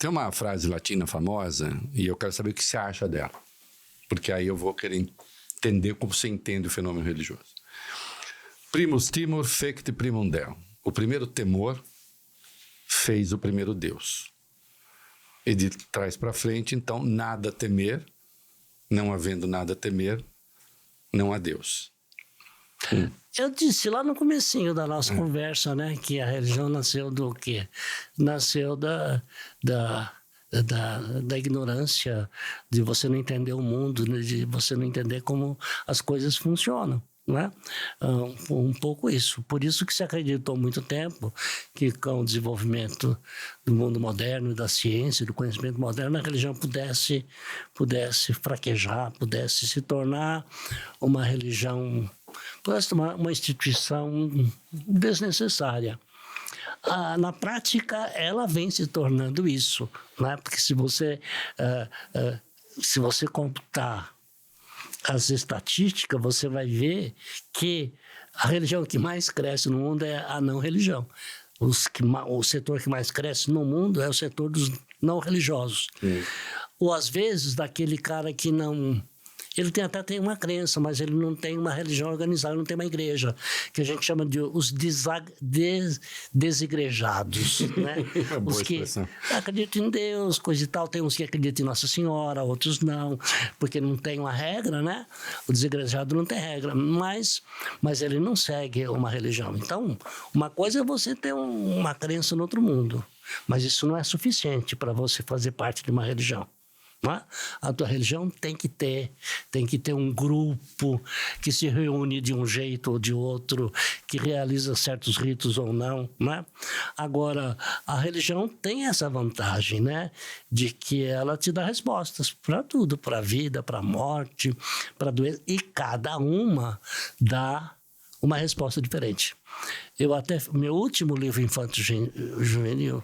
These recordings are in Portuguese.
tem uma frase latina famosa e eu quero saber o que você acha dela. Porque aí eu vou querer entender como você entende o fenômeno religioso. Primus timor fecit primum Deum. O primeiro temor fez o primeiro Deus. E de trás para frente, então, nada temer, não havendo nada temer, não há Deus. Eu disse lá no comecinho da nossa conversa, né, que a religião nasceu do quê? Nasceu da ignorância, de você não entender o mundo, de você não entender como as coisas funcionam, né? Um pouco isso. Por isso que se acreditou há muito tempo que com o desenvolvimento do mundo moderno e da ciência, do conhecimento moderno, a religião pudesse fraquejar, pudesse se tornar uma religião, pudesse tomar uma instituição desnecessária. Na prática, ela vem se tornando isso, né? Porque se você computar as estatísticas, você vai ver que a religião que mais cresce no mundo é a não religião. O setor que mais cresce no mundo é o setor dos não religiosos. Ou às vezes daquele cara que não... Ele tem uma crença, mas ele não tem uma religião organizada, não tem uma igreja, que a gente chama de os desigrejados, né? Os que acreditam em Deus, coisa e tal. Tem uns que acreditam em Nossa Senhora, outros não, porque não tem uma regra, né? O desigrejado não tem regra, mas ele não segue uma religião. Então, uma coisa é você ter uma crença no outro mundo, mas isso não é suficiente para você fazer parte de uma religião. A tua religião tem que ter um grupo que se reúne de um jeito ou de outro, que realiza certos ritos ou não, né? Agora, a religião tem essa vantagem, né? De que ela te dá respostas para tudo, para a vida, para a morte, para a doença, e cada uma dá uma resposta diferente. Meu último livro infanto-juvenil,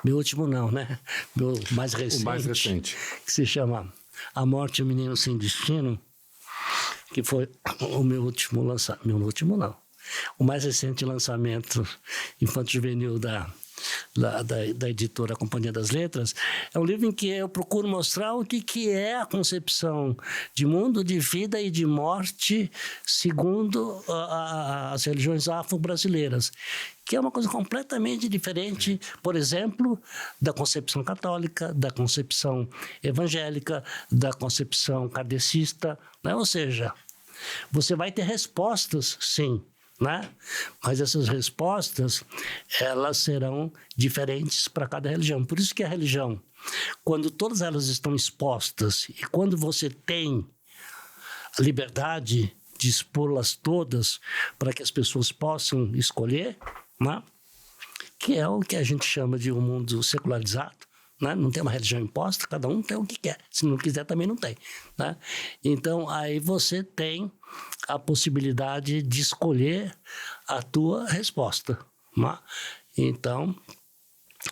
meu último não, né? Meu mais recente. O mais recente. Que se chama A Morte e o Menino Sem Destino, que foi o meu último lançamento. Meu último não. O mais recente lançamento infanto-juvenil da editora Companhia das Letras, é um livro em que eu procuro mostrar o que é a concepção de mundo, de vida e de morte segundo as religiões afro-brasileiras, que é uma coisa completamente diferente, por exemplo, da concepção católica, da concepção evangélica, da concepção kardecista, né? Ou seja, você vai ter respostas, sim, né? Mas essas respostas, elas serão diferentes para cada religião. Por isso que a religião, quando todas elas estão expostas e quando você tem a liberdade de expô-las todas para que as pessoas possam escolher, né? Que é o que a gente chama de um mundo secularizado, né? Não tem uma religião imposta, cada um tem o que quer. Se não quiser, também não tem, né? Então, aí você tem a possibilidade de escolher a tua resposta, né? Então,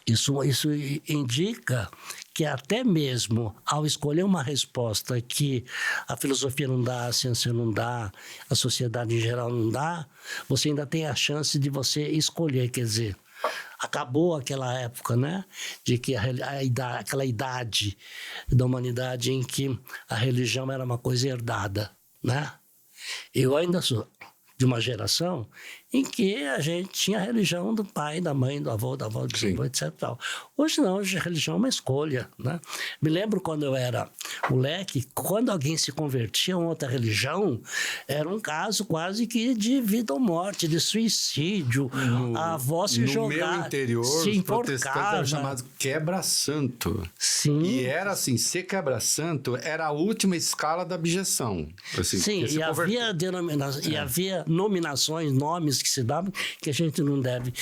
isso indica que até mesmo ao escolher uma resposta que a filosofia não dá, a ciência não dá, a sociedade em geral não dá, você ainda tem a chance de você escolher, quer dizer, acabou aquela época, né, de que aquela idade da humanidade em que a religião era uma coisa herdada, né? Eu ainda sou de uma geração em que a gente tinha a religião do pai, da mãe, do avô, da avó, do avô, etc. Tal. Hoje não, hoje a religião é uma escolha, né? Me lembro quando eu era moleque, quando alguém se convertia a outra religião, era um caso quase que de vida ou morte, de suicídio. A avó se jogava. No meu interior, os protestantes eram chamados quebra-santo. Sim. E era assim, ser quebra-santo era a última escala da abjeção. Assim, sim, e havia nominações, nomes que se davam que a gente não deve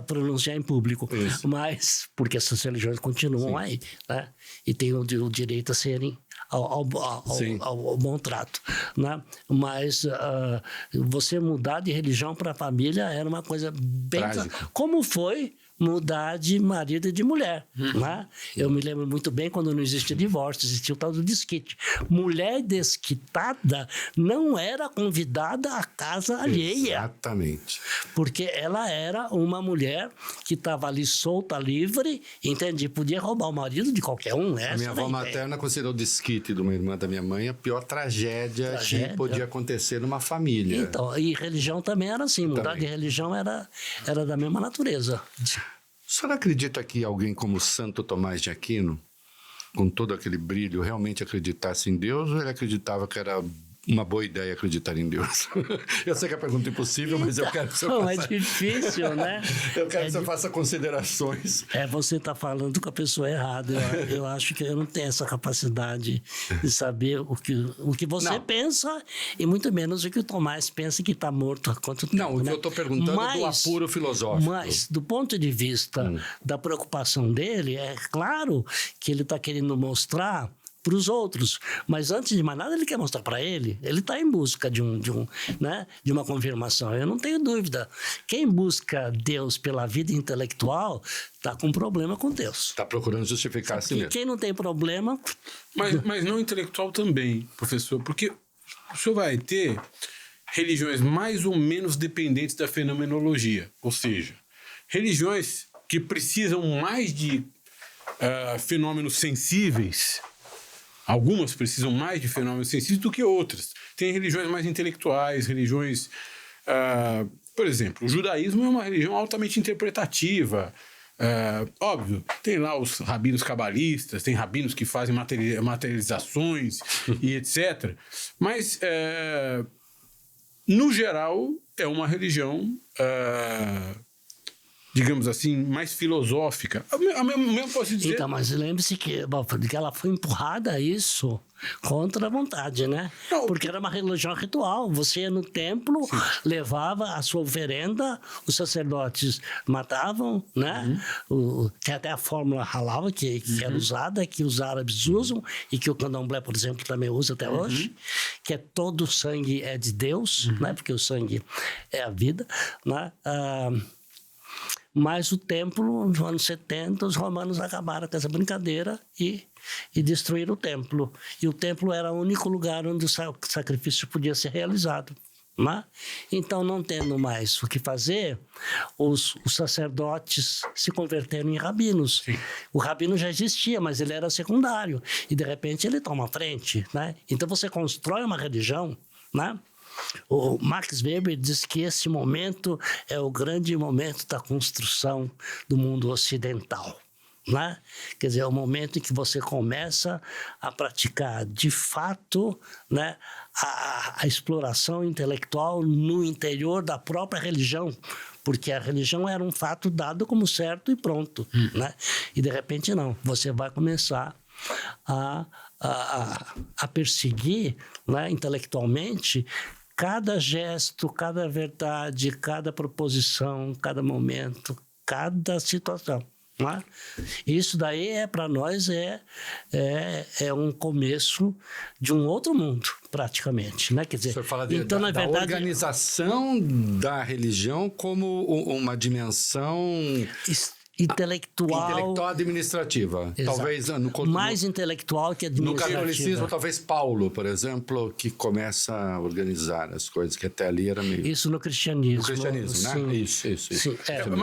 pronunciar em público. Isso. Mas, porque essas religiões continuam aí, né? E têm o direito a serem ao bom trato, né? Mas você mudar de religião para a família era uma coisa bem... Como foi mudar de marido e de mulher. Né? Eu me lembro muito bem quando não existia divórcio, existia o tal do desquite. Mulher desquitada não era convidada à casa alheia. Exatamente. Porque ela era uma mulher que estava ali solta, livre, entende? Podia roubar o marido de qualquer um. A minha avó materna considerou o desquite de uma irmã da minha mãe a pior tragédia que podia acontecer numa família. Então, e religião também era assim. Mudar de religião era da mesma natureza. O senhor acredita que alguém como Santo Tomás de Aquino, com todo aquele brilho, realmente acreditasse em Deus, ou ele acreditava que era uma boa ideia acreditar em Deus? Eu sei que é uma pergunta impossível, mas eu quero que você faça... É difícil, né? Eu quero que você faça considerações. Você está falando com a pessoa errada. Eu acho que eu não tenho essa capacidade de saber o que você pensa, e muito menos o que o Tomás pensa, que está morto há quanto tempo. Não, o que eu estou perguntando é do apuro filosófico. Mas, do ponto de vista da preocupação dele, é claro que ele está querendo mostrar para os outros, mas antes de mais nada ele quer mostrar para ele. Ele está em busca de uma confirmação. Eu não tenho dúvida. Quem busca Deus pela vida intelectual está com problema com Deus. Está procurando justificar a si mesmo. Quem não tem problema... Mas não intelectual também, professor, porque o senhor vai ter religiões mais ou menos dependentes da fenomenologia, ou seja, religiões que precisam mais de fenômenos sensíveis. Algumas precisam mais de fenômenos sensíveis do que outras. Tem religiões mais intelectuais, religiões... por exemplo, o judaísmo é uma religião altamente interpretativa. Óbvio, tem lá os rabinos cabalistas, tem rabinos que fazem materializações e etc. Mas, no geral, é uma religião... digamos assim, mais filosófica. Eu posso dizer... Então, mas lembre-se que ela foi empurrada a isso contra a vontade, né? Não, porque era uma religião ritual. Você ia no templo, levava a sua oferenda, os sacerdotes matavam, né? Tem até a fórmula halal que era usada, que os árabes usam e que o candomblé, por exemplo, também usa até hoje, que é todo o sangue é de Deus, né? Porque o sangue é a vida, né? Mas o templo, nos anos 70, os romanos acabaram com essa brincadeira e destruíram o templo. E o templo era o único lugar onde o sacrifício podia ser realizado. Né? Então, não tendo mais o que fazer, os sacerdotes se converteram em rabinos. Sim. O rabino já existia, mas ele era secundário. E, de repente, ele toma a frente. Né? Então, você constrói uma religião, né? O Max Weber diz que esse momento é o grande momento da construção do mundo ocidental. Né? Quer dizer, é o momento em que você começa a praticar de fato, né, a exploração intelectual no interior da própria religião, porque a religião era um fato dado como certo e pronto. Né? E de repente não, você vai começar a perseguir, né, intelectualmente cada gesto, cada verdade, cada proposição, cada momento, cada situação. Né? Isso daí para nós é um começo de um outro mundo, praticamente. Né? Quer dizer, o senhor fala então, na verdade, da organização da religião como uma dimensão... intelectual administrativa. Exato. Talvez mais intelectual que administrativa. No catolicismo, talvez Paulo, por exemplo, que começa a organizar as coisas, que até ali era meio... Isso no cristianismo. No cristianismo, sim. né? Isso. Sim.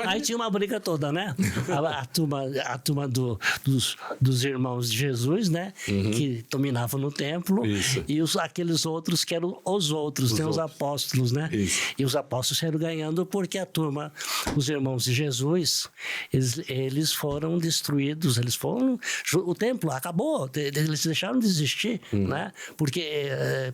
Aí tinha uma briga toda, né? a turma dos irmãos de Jesus, né? Que dominavam no templo. Isso. E aqueles outros que eram os outros, os apóstolos, né? Isso. E os apóstolos saíram ganhando porque a turma, os irmãos de Jesus, eles foram destruídos, o templo acabou, eles deixaram de existir, né? Porque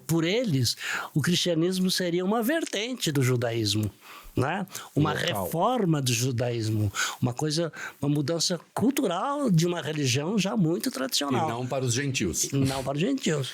por eles o cristianismo seria uma vertente do judaísmo, né? Uma reforma do judaísmo, uma mudança cultural de uma religião já muito tradicional. E não para os gentios. Não para os gentios.